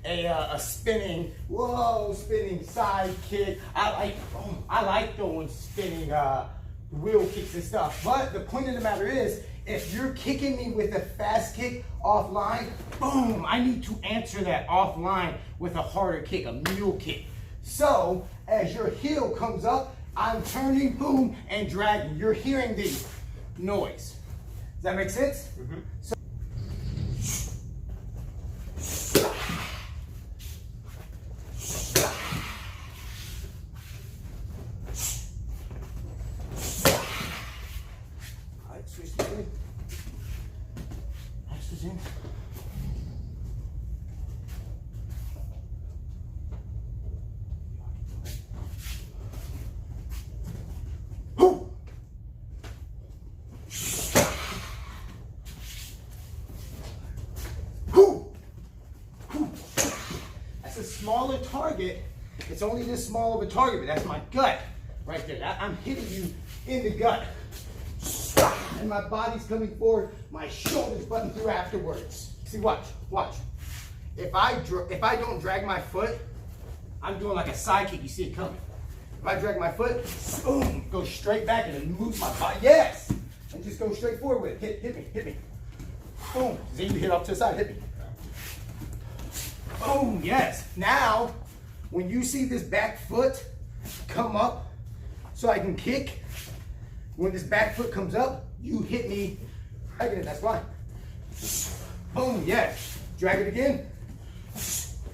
a spinning, spinning side kick. I like throwing spinning wheel kicks and stuff. But the point of the matter is, if you're kicking me with a fast kick offline, boom, I need to answer that offline with a harder kick, a mule kick. So as your heel comes up, I'm turning, boom, and dragging. You're hearing the noise. Does that make sense? Mm-hmm. So switch to in. Switch in. That's a smaller target. It's only this small of a target, but that's my gut right there. I'm hitting you in the gut. And my body's coming forward, my shoulders button through afterwards. See, watch. If I don't drag my foot, I'm doing like a side kick. You see it coming. If I drag my foot, boom, go straight back and it moves my body. Yes, and just go straight forward with it. Hit me. Boom. Then you hit off to the side. Hit me. Boom. Yes. Now, when you see this back foot come up, so I can kick. When this back foot comes up, you hit me. I get it, that's fine. Boom, yes. Drag it again.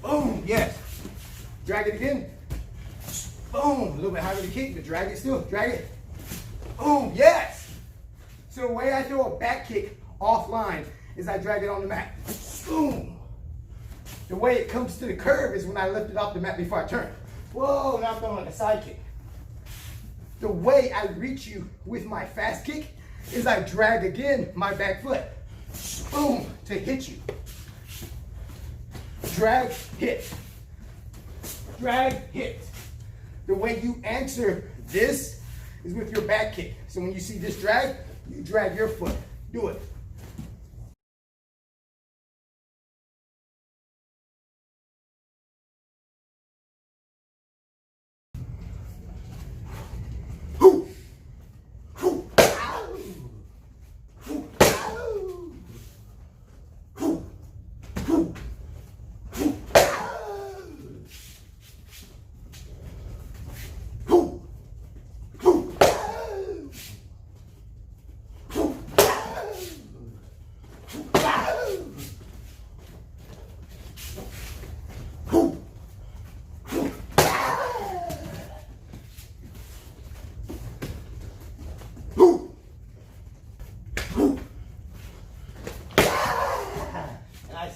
Boom, yes. Drag it again. Boom, a little bit higher with the kick, but drag it still. Drag it. Boom, yes. So the way I throw a back kick offline is I drag it on the mat. Boom. The way it comes to the curve is when I lift it off the mat before I turn. Whoa, now I'm throwing like a side kick. The way I reach you with my fast kick is I drag again my back foot. Boom, to hit you. Drag, hit. Drag, hit. The way you answer this is with your back kick. So when you see this drag, you drag your foot. Do it.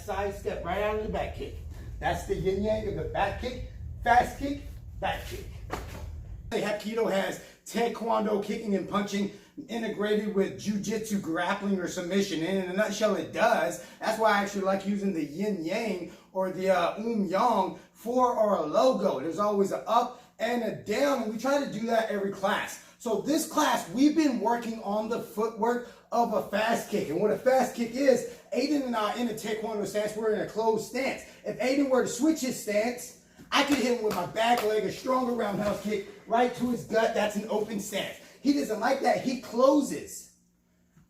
Sidestep right out of the back kick. That's the yin yang of the back kick, fast kick, back kick. Hapkido has Taekwondo kicking and punching integrated with jiu-jitsu grappling or submission. And in a nutshell, it does. That's why I actually like using the yin yang or the yang for our logo. There's always an up and a down, and we try to do that every class. So this class, we've been working on the footwork of a fast kick. And what a fast kick is, Aiden and I in a Taekwondo stance, we're in a closed stance. If Aiden were to switch his stance, I could hit him with my back leg, a stronger roundhouse kick, right to his gut. That's an open stance. He doesn't like that. He closes.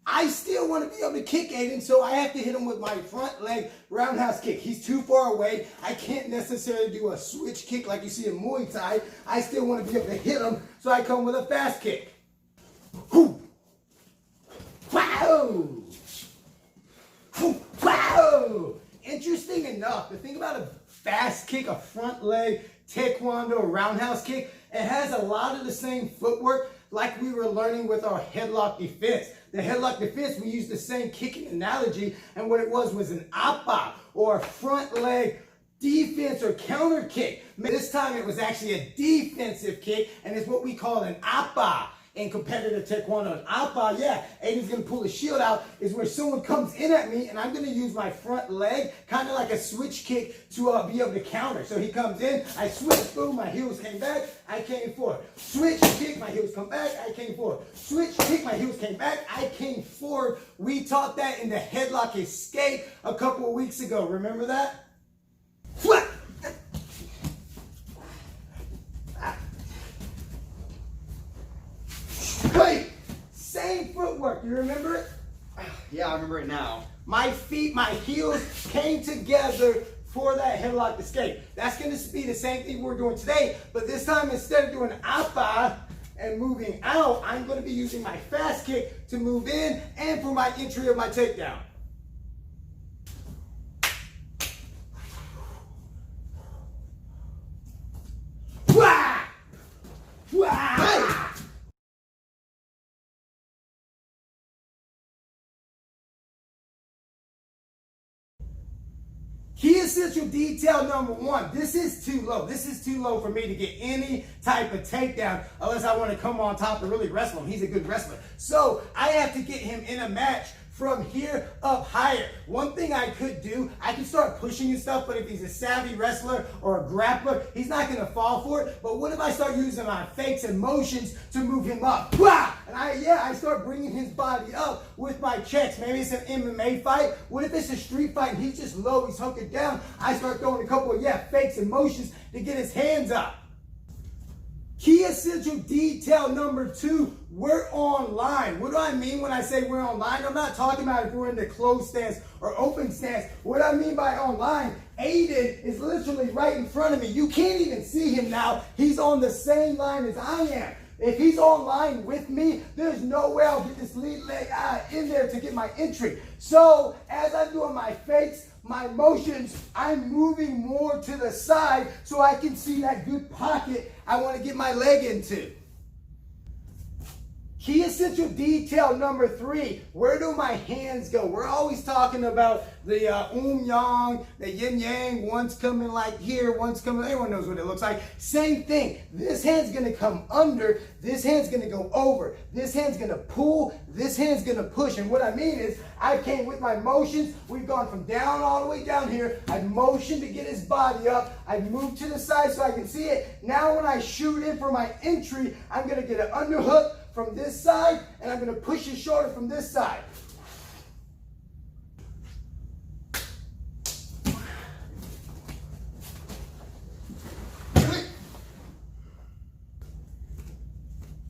I still want to be able to kick Aiden, so I have to hit him with my front leg roundhouse kick. He's too far away. I can't necessarily do a switch kick like you see in Muay Thai. I still want to be able to hit him, so I come with a fast kick. Wow! Wow! Interesting enough, the thing about a fast kick, a front leg Taekwondo roundhouse kick, it has a lot of the same footwork like we were learning with our headlock defense. The headlock defense, we used the same kicking analogy, and what it was an appa, or a front leg defense or counter kick. This time it was actually a defensive kick, and it's what we call an appa in competitive Taekwondo. An appa, yeah, Aiden's gonna pull his shield out, is where someone comes in at me and I'm gonna use my front leg, kind of like a switch kick to be able to counter. So he comes in, I switch, boom, my heels came back, I came forward. Switch, kick, my heels come back, I came forward. Switch, kick, my heels came back, I came forward. We taught that in the headlock escape a couple of weeks ago. Remember that? footwork. You remember it? Yeah, I remember it now. My feet, my heels came together for that headlock escape. That's going to be the same thing we're doing today, but this time instead of doing appa and moving out, I'm going to be using my fast kick to move in and for my entry of my takedown. Wah! Wah! Hey! Key essential detail number one. This is too low. This is too low for me to get any type of takedown unless I want to come on top and really wrestle him. He's a good wrestler. So I have to get him in a match from here up higher. One thing I could do, I could start pushing and stuff, but if he's a savvy wrestler or a grappler, he's not gonna fall for it. But what if I start using my fakes and motions to move him up? Wah! And I start bringing his body up with my checks. Maybe it's an MMA fight. What if it's a street fight and he's just low, he's hunkered down? I start throwing a couple of, fakes and motions to get his hands up. Key essential detail number two, we're online. What do I mean when I say we're online? I'm not talking about if we're in the closed stance or open stance. What I mean by online, Aiden is literally right in front of me. You can't even see him now. He's on the same line as I am. If he's online with me, there's no way I'll get this lead leg in there to get my entry. So as I'm doing my fakes, my motions, I'm moving more to the side so I can see that good pocket I want to get my leg into. Key essential detail number three, where do my hands go? We're always talking about the yang, the yin yang, one's coming like here, one's coming, everyone knows what it looks like. Same thing, this hand's gonna come under, this hand's gonna go over, this hand's gonna pull, this hand's gonna push. And what I mean is, I came with my motions, we've gone from down all the way down here, I motioned to get his body up, I moved to the side so I can see it. Now when I shoot in for my entry, I'm gonna get an underhook from this side, and I'm going to push his shoulder from this side.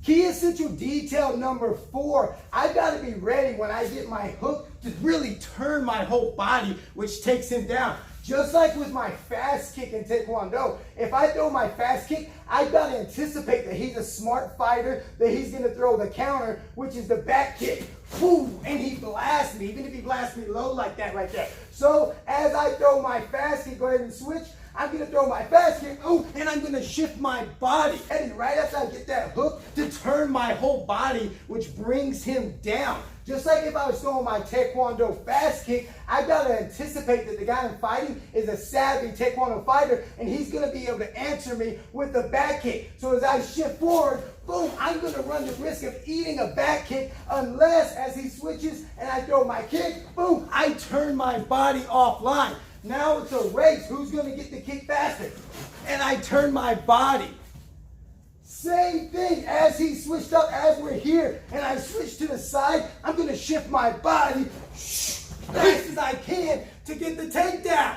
Key essential detail number four, I've got to be ready when I get my hook to really turn my whole body, which takes him down. Just like with my fast kick in Taekwondo, if I throw my fast kick, I've got to anticipate that he's a smart fighter, that he's going to throw the counter, which is the back kick. Boom, and he blasts me, even if he blasts me low like that right there. So as I throw my fast kick, go ahead and switch. I'm going to throw my fast kick, and I'm going to shift my body. And right after I get that hook, to turn my whole body, which brings him down. Just like if I was throwing my Taekwondo fast kick, I got to anticipate that the guy I'm fighting is a savvy Taekwondo fighter, and he's going to be able to answer me with the back kick. So as I shift forward, boom, I'm going to run the risk of eating a back kick unless as he switches and I throw my kick, boom, I turn my body offline. Now it's a race. Who's going to get the kick faster? And I turn my body. Same thing as he switched up, as we're here, and I switch to the side, I'm going to shift my body fast as I can to get the takedown.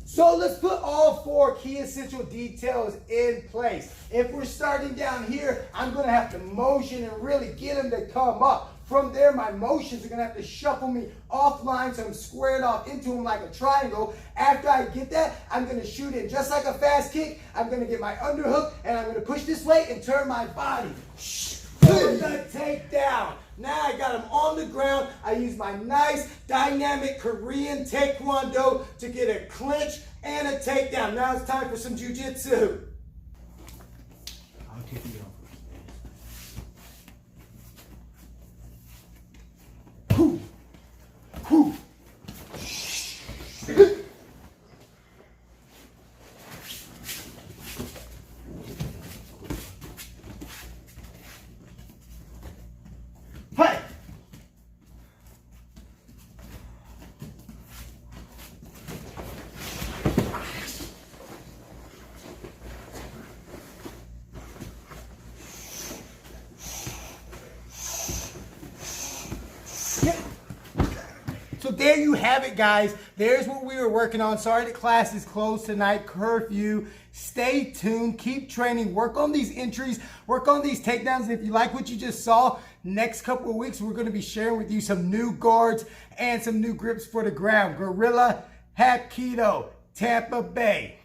So let's put all four key essential details in place. If we're starting down here, I'm going to have to motion and really get him to come up. From there, my motions are going to have to shuffle me offline so I'm squared off into him like a triangle. After I get that, I'm going to shoot in just like a fast kick. I'm going to get my underhook, and I'm going to push this way and turn my body. Put the takedown. Now I got him on the ground. I use my nice, dynamic Korean Taekwondo to get a clinch and a takedown. Now it's time for some jiu-jitsu. I'll take you off. Hey! So there you have it, guys. There's what we were working on. Sorry the class is closed tonight, curfew. Stay tuned, keep training, work on these entries, work on these takedowns. If you like what you just saw, Next couple of weeks, we're going to be sharing with you some new guards and some new grips for the ground. Guerrilla Hapkido, Tampa Bay.